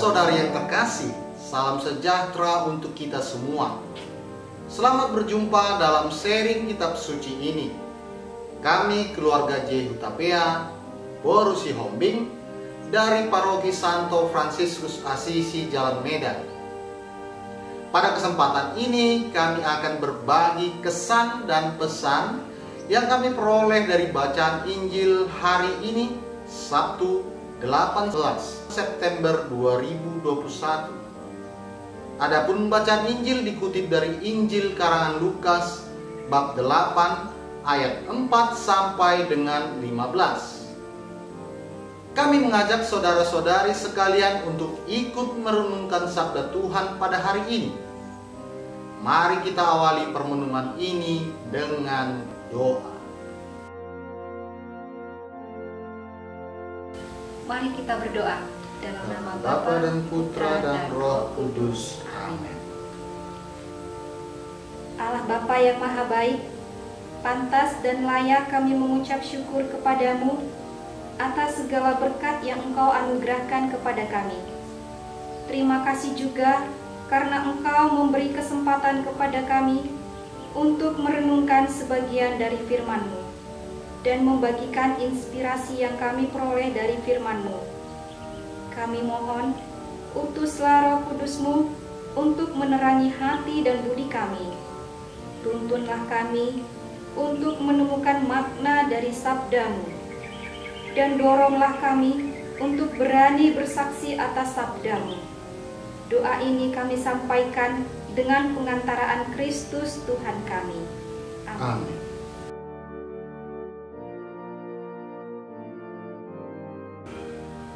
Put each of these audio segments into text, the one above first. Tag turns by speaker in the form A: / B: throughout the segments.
A: Saudara-saudari yang terkasih, salam sejahtera untuk kita semua. Selamat berjumpa dalam sharing kitab suci ini. Kami keluarga J. Hutapea, Borusi Hombing, dari Paroki Santo Fransiskus Assisi Jalan Medan. Pada kesempatan ini kami akan berbagi kesan dan pesan yang kami peroleh dari bacaan Injil hari ini, Sabtu 18 September 2021. Adapun bacaan Injil dikutip dari Injil karangan Lukas bab 8 ayat 4 sampai dengan 15. Kami mengajak saudara-saudari sekalian untuk ikut merenungkan sabda Tuhan pada hari ini. Mari kita awali permenungan ini dengan doa.
B: Mari kita berdoa dalam nama
A: Bapa dan Putra dan Roh Kudus. Amin.
B: Allah Bapa yang Maha Baik, pantas dan layak kami mengucap syukur kepadamu atas segala berkat yang Engkau anugerahkan kepada kami. Terima kasih juga karena Engkau memberi kesempatan kepada kami untuk merenungkan sebagian dari firman-Mu dan membagikan inspirasi yang kami peroleh dari firman-Mu. Kami mohon, utuslah Roh Kudus-Mu untuk menerangi hati dan budi kami. Tuntunlah kami untuk menemukan makna dari sabda-Mu, dan doronglah kami untuk berani bersaksi atas sabda-Mu. Doa ini kami sampaikan dengan pengantaraan Kristus Tuhan kami. Amin.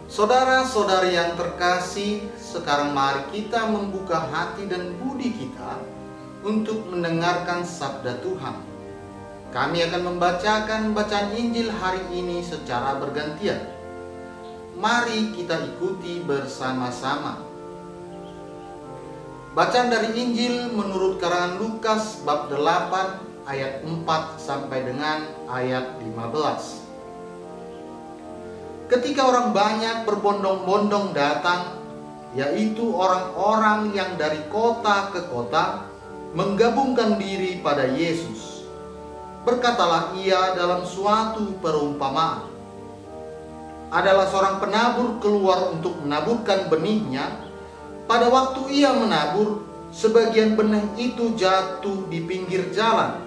A: Saudara-saudari yang terkasih, sekarang mari kita membuka hati dan budi kita untuk mendengarkan sabda Tuhan. Kami akan membacakan bacaan Injil hari ini secara bergantian. Mari kita ikuti bersama-sama. Bacaan dari Injil menurut karangan Lukas bab 8 ayat 4 sampai dengan ayat 15. Ketika orang banyak berbondong-bondong datang, yaitu orang-orang yang dari kota ke kota, menggabungkan diri pada Yesus, berkatalah ia dalam suatu perumpamaan. Adalah seorang penabur keluar untuk menaburkan benihnya. Pada waktu ia menabur, sebagian benih itu jatuh di pinggir jalan,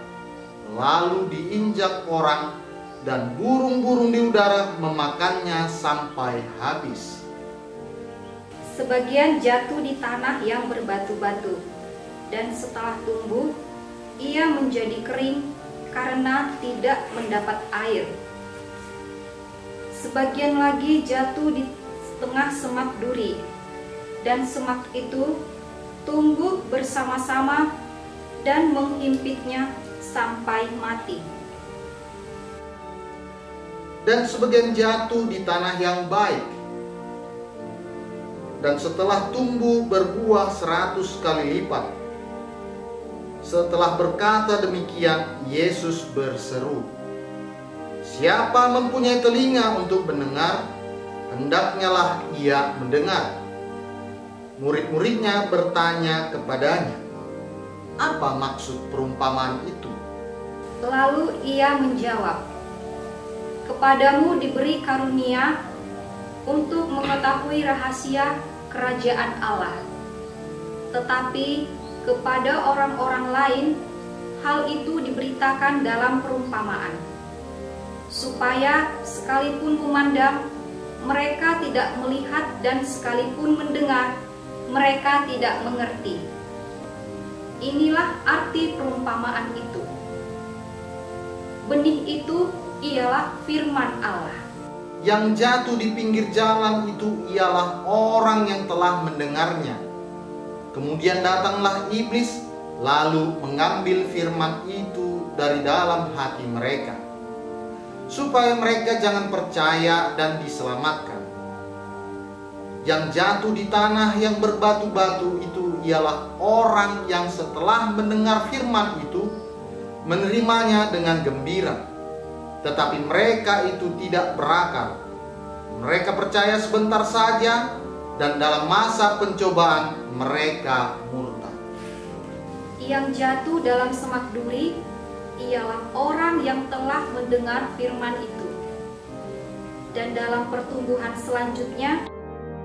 A: lalu diinjak orang, dan burung-burung di udara memakannya sampai habis.
B: Sebagian jatuh di tanah yang berbatu-batu, dan setelah tumbuh, ia menjadi kering karena tidak mendapat air. Sebagian lagi jatuh di tengah semak duri, dan semak itu tumbuh bersama-sama dan menghimpitnya sampai mati.
A: Dan sebagian jatuh di tanah yang baik, dan setelah tumbuh berbuah 100 kali lipat. Setelah berkata demikian, Yesus berseru, "Siapa mempunyai telinga untuk mendengar, hendaknya lah ia mendengar." Murid-muridnya bertanya kepadanya, "Apa maksud perumpamaan itu?"
B: Lalu ia menjawab, "Kepadamu diberi karunia untuk mengetahui rahasia kerajaan Allah. Tetapi kepada orang-orang lain, hal itu diberitakan dalam perumpamaan, supaya sekalipun memandang, mereka tidak melihat, dan sekalipun mendengar, mereka tidak mengerti." Inilah arti perumpamaan itu. Benih itu ialah firman Allah.
A: Yang jatuh di pinggir jalan itu ialah orang yang telah mendengarnya. Kemudian datanglah iblis, lalu mengambil firman itu dari dalam hati mereka, supaya mereka jangan percaya dan diselamatkan. Yang jatuh di tanah yang berbatu-batu itu ialah orang yang setelah mendengar firman itu, menerimanya dengan gembira. Tetapi mereka itu tidak berakal. Mereka percaya sebentar saja, dan dalam masa pencobaan mereka murtad.
B: Yang jatuh dalam semak duri ialah orang yang telah mendengar firman itu. Dan dalam pertumbuhan selanjutnya,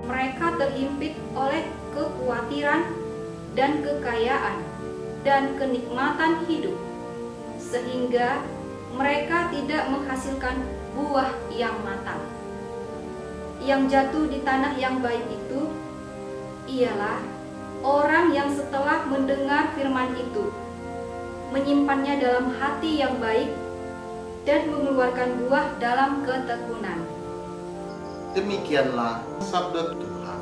B: mereka terhimpit oleh kekhawatiran dan kekayaan dan kenikmatan hidup, sehingga mereka tidak menghasilkan buah yang matang. Yang jatuh di tanah yang baik itu ialah orang yang setelah mendengar firman itu, menyimpannya dalam hati yang baik dan mengeluarkan buah dalam ketekunan.
A: Demikianlah sabda Tuhan.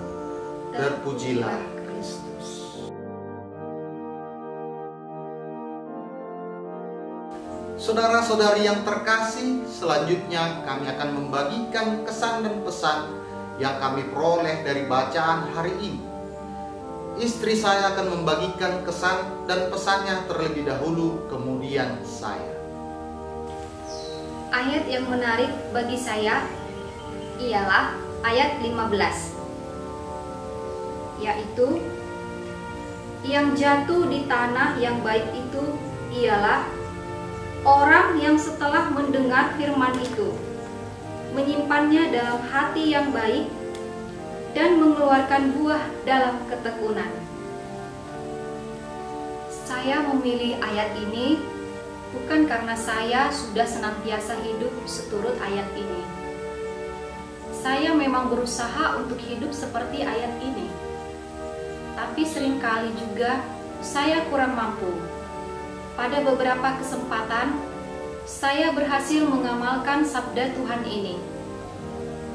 A: Terpujilah Kristus. Saudara-saudari yang terkasih, selanjutnya kami akan membagikan kesan dan pesan yang kami peroleh dari bacaan hari ini. Istri saya akan membagikan kesan dan pesannya terlebih dahulu, kemudian saya.
B: Ayat yang menarik bagi saya ialah ayat 15, yaitu yang jatuh di tanah yang baik itu ialah orang yang setelah mendengar firman itu, menyimpannya dalam hati yang baik dan mengeluarkan buah dalam ketekunan. Saya memilih ayat ini bukan karena saya sudah senantiasa hidup seturut ayat ini. Saya memang berusaha untuk hidup seperti ayat ini, tapi seringkali juga saya kurang mampu. Pada beberapa kesempatan, saya berhasil mengamalkan sabda Tuhan ini.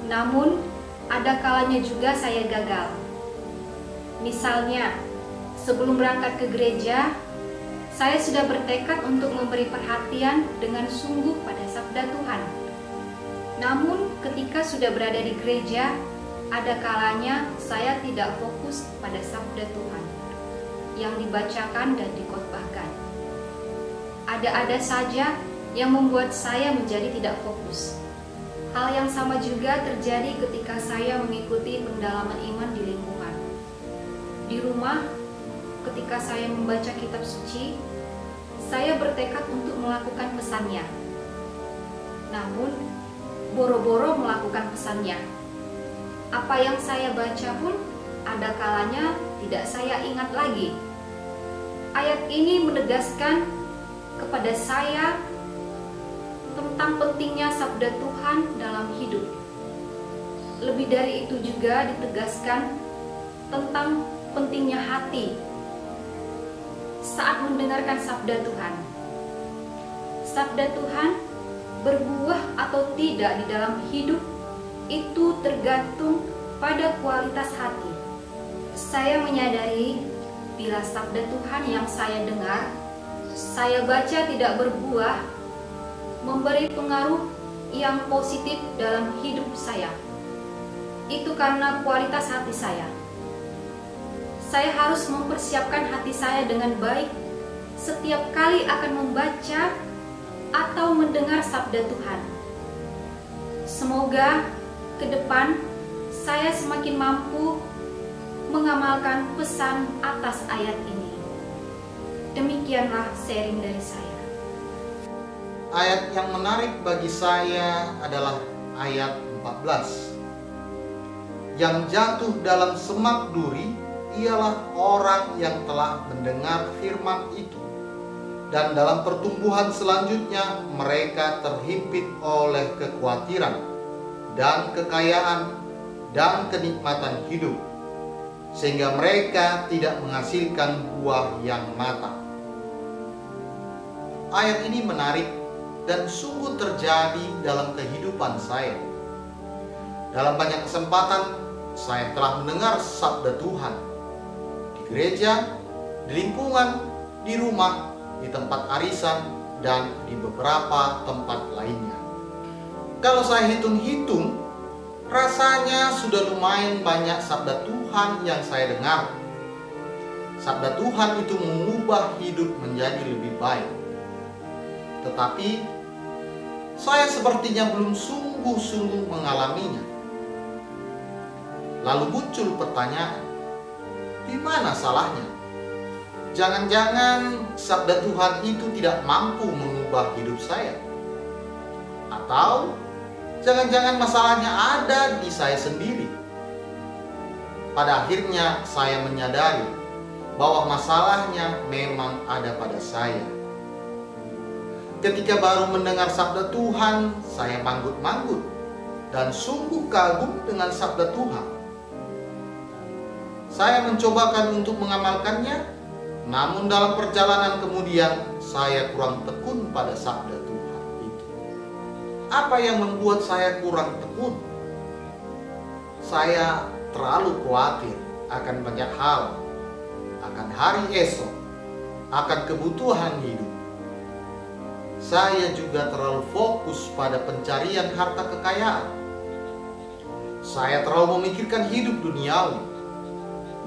B: Namun, ada kalanya juga saya gagal. Misalnya, sebelum berangkat ke gereja, saya sudah bertekad untuk memberi perhatian dengan sungguh pada sabda Tuhan. Namun, ketika sudah berada di gereja, ada kalanya saya tidak fokus pada sabda Tuhan yang dibacakan dan dikhotbahkan. Ada-ada saja yang membuat saya menjadi tidak fokus. Hal yang sama juga terjadi ketika saya mengikuti pendalaman iman di lingkungan. Di rumah, ketika saya membaca kitab suci, saya bertekad untuk melakukan pesannya. Namun, boro-boro melakukan pesannya. Apa yang saya baca pun ada kalanya tidak saya ingat lagi. Ayat ini menegaskan kepada saya tentang pentingnya sabda Tuhan dalam hidup. Lebih dari itu juga ditegaskan tentang pentingnya hati saat mendengarkan sabda Tuhan. Sabda Tuhan berbuah atau tidak di dalam hidup itu tergantung pada kualitas hati. Saya menyadari bila sabda Tuhan yang saya dengar, saya baca tidak berbuah, memberi pengaruh yang positif dalam hidup saya. Itu karena kualitas hati saya. Saya harus mempersiapkan hati saya dengan baik setiap kali akan membaca atau mendengar sabda Tuhan. Semoga ke depan saya semakin mampu mengamalkan pesan atas ayat ini. Demikianlah sharing dari saya.
A: Ayat yang menarik bagi saya adalah ayat 14. Yang jatuh dalam semak duri ialah orang yang telah mendengar firman itu, dan dalam pertumbuhan selanjutnya mereka terhimpit oleh kekhawatiran dan kekayaan dan kenikmatan hidup, sehingga mereka tidak menghasilkan buah yang matang. Ayat ini menarik dan sungguh terjadi dalam kehidupan saya. Dalam banyak kesempatan saya telah mendengar sabda Tuhan di gereja, di lingkungan, di rumah, di tempat arisan, dan di beberapa tempat lainnya. Kalau saya hitung-hitung, rasanya sudah lumayan banyak sabda Tuhan yang saya dengar. Sabda Tuhan itu mengubah hidup menjadi lebih baik. Tetapi saya sepertinya belum sungguh-sungguh mengalaminya. lalu muncul pertanyaan, di mana salahnya? Jangan-jangan sabda Tuhan itu tidak mampu mengubah hidup saya? Atau jangan-jangan masalahnya ada di saya sendiri? Pada akhirnya saya menyadari bahwa masalahnya memang ada pada saya. Ketika baru mendengar sabda Tuhan, saya manggut-manggut dan sungguh kagum dengan sabda Tuhan. Saya mencobakan untuk mengamalkannya, namun dalam perjalanan kemudian saya kurang tekun pada sabda Tuhan itu. Apa yang membuat saya kurang tekun? Saya terlalu khawatir akan banyak hal, akan hari esok, akan kebutuhan hidup. Saya juga terlalu fokus pada pencarian harta kekayaan. Saya terlalu memikirkan hidup duniawi,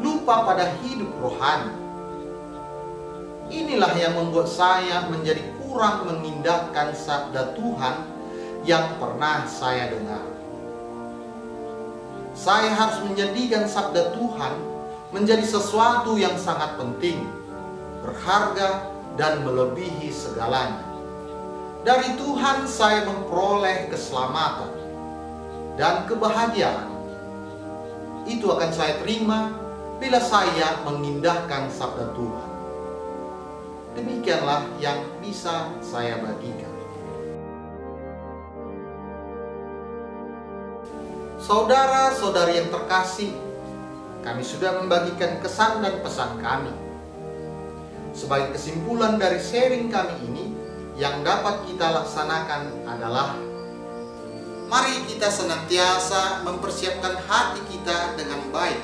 A: lupa pada hidup rohani. Inilah yang membuat saya menjadi kurang mengindahkan sabda Tuhan yang pernah saya dengar. Saya harus menjadikan sabda Tuhan menjadi sesuatu yang sangat penting, berharga, dan melebihi segalanya. Dari Tuhan saya memperoleh keselamatan dan kebahagiaan. Itu akan saya terima bila saya mengindahkan sabda Tuhan. Demikianlah yang bisa saya bagikan. Saudara-saudari yang terkasih, kami sudah membagikan kesan dan pesan kami. Sebagai kesimpulan dari sharing kami ini, yang dapat kita laksanakan adalah, mari kita senantiasa mempersiapkan hati kita dengan baik.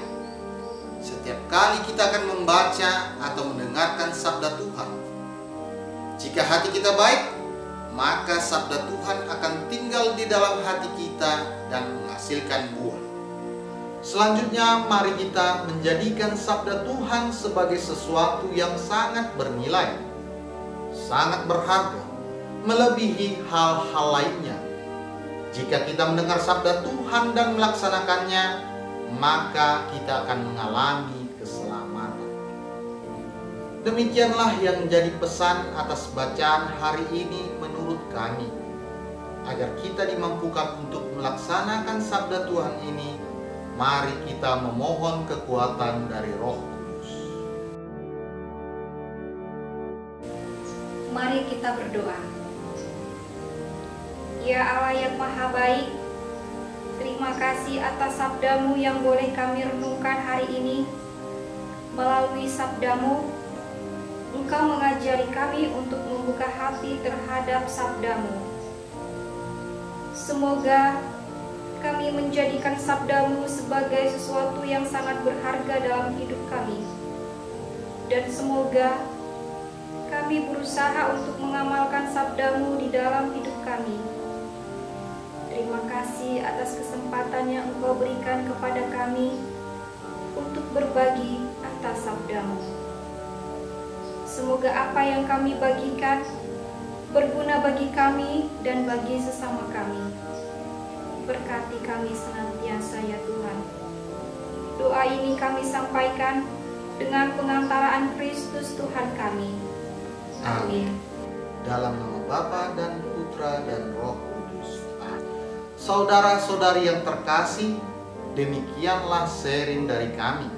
A: Setiap kali kita akan membaca atau mendengarkan sabda Tuhan. Jika hati kita baik, maka sabda Tuhan akan tinggal di dalam hati kita dan menghasilkan buah. Selanjutnya, mari kita menjadikan sabda Tuhan sebagai sesuatu yang sangat bernilai, sangat berharga, melebihi hal-hal lainnya. Jika kita mendengar sabda Tuhan dan melaksanakannya, maka kita akan mengalami keselamatan. Demikianlah yang menjadi pesan atas bacaan hari ini menurut kami. Agar kita dimampukan untuk melaksanakan sabda Tuhan ini, mari kita memohon kekuatan dari Roh Kudus.
B: Mari kita berdoa. Ya Allah yang Maha Baik, terima kasih atas sabda-Mu yang boleh kami renungkan hari ini. Melalui sabda-Mu, Engkau mengajari kami untuk membuka hati terhadap sabda-Mu. Semoga kami menjadikan sabda-Mu sebagai sesuatu yang sangat berharga dalam hidup kami. Dan semoga kami berusaha untuk mengamalkan sabda-Mu di dalam hidup kami. Terima kasih atas kesempatan yang Engkau berikan kepada kami untuk berbagi atas sabda-Mu. Semoga apa yang kami bagikan berguna bagi kami dan bagi sesama kami. Berkati kami senantiasa ya Tuhan. Doa ini kami sampaikan dengan pengantaraan Kristus Tuhan kami. Amin.
A: Dalam nama Bapa dan Putra dan Roh Kudus. Saudara-saudari yang terkasih, demikianlah sharing dari kami.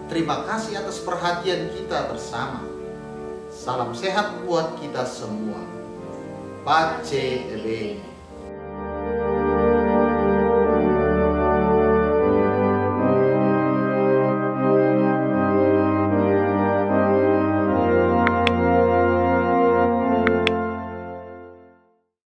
A: Terima kasih atas perhatian kita bersama. Salam sehat buat kita semua. Pace Ebe.